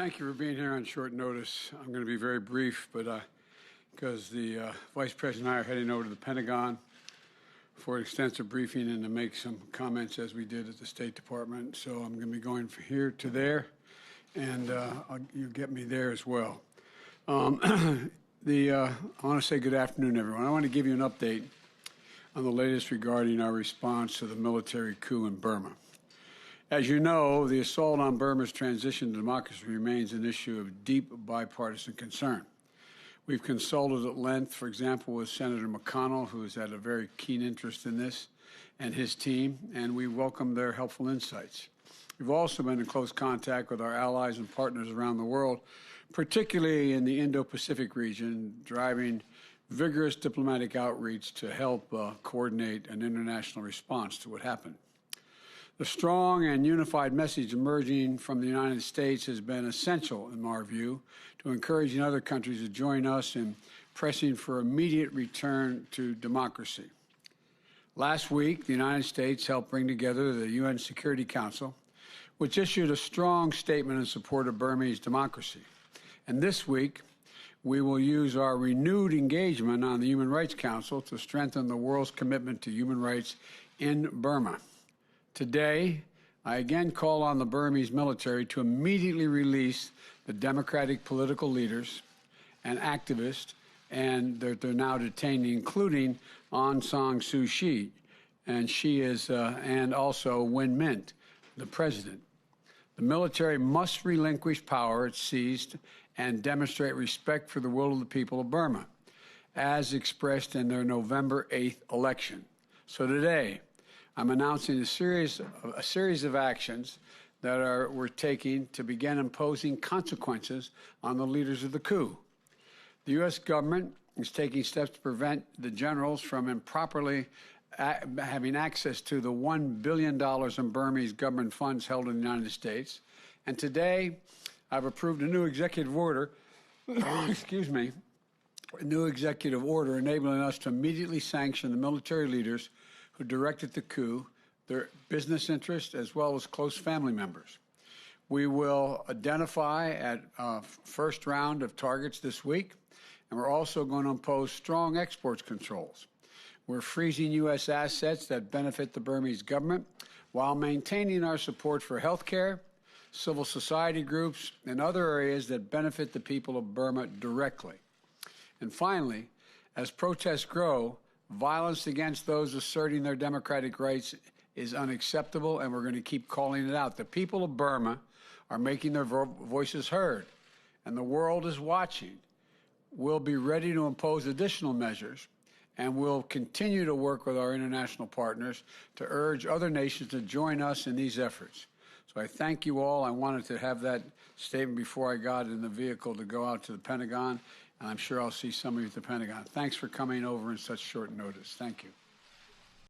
Thank you for being here on short notice. I'm going to be very brief, but because the Vice President and I are heading over to the Pentagon for an extensive briefing and to make some comments as we did at the State Department. So I'm going to be going from here to there, and you get me there as well. I want to say good afternoon, everyone. I want to give you an update on the latest regarding our response to the military coup in Burma. As you know, the assault on Burma's transition to democracy remains an issue of deep bipartisan concern. We've consulted at length, for example, with Senator McConnell, who has had a very keen interest in this, and his team, and we welcome their helpful insights. We've also been in close contact with our allies and partners around the world, particularly in the Indo-Pacific region, driving vigorous diplomatic outreach to help coordinate an international response to what happened. The strong and unified message emerging from the United States has been essential, in our view, to encouraging other countries to join us in pressing for immediate return to democracy. Last week, the United States helped bring together the UN Security Council, which issued a strong statement in support of Burmese democracy. And this week, we will use our renewed engagement on the Human Rights Council to strengthen the world's commitment to human rights in Burma. Today, I again call on the Burmese military to immediately release the democratic political leaders and activists and that they're now detaining, including Aung San Suu Kyi, and she is, and also Win Myint, the president. The military must relinquish power it seized and demonstrate respect for the will of the people of Burma, as expressed in their November 8th election. So today, I'm announcing a series of actions that we're taking to begin imposing consequences on the leaders of the coup. The U.S. government is taking steps to prevent the generals from improperly having access to the $1 billion in Burmese government funds held in the United States. And today, I've approved a new executive order, excuse me, a new executive order enabling us to immediately sanction the military leaders who directed the coup, their business interests, as well as close family members. We will identify at first round of targets this week, and we're also going to impose strong exports controls. We're freezing U.S. assets that benefit the Burmese government while maintaining our support for health care, civil society groups, and other areas that benefit the people of Burma directly. And finally, as protests grow, violence against those asserting their democratic rights is unacceptable, and we're going to keep calling it out. The people of Burma are making their voices heard, and the world is watching. We'll be ready to impose additional measures, and we'll continue to work with our international partners to urge other nations to join us in these efforts. So I thank you all. I wanted to have that statement before I got in the vehicle to go out to the Pentagon, and I'm sure I'll see some of you at the Pentagon. Thanks for coming over in such short notice. Thank you.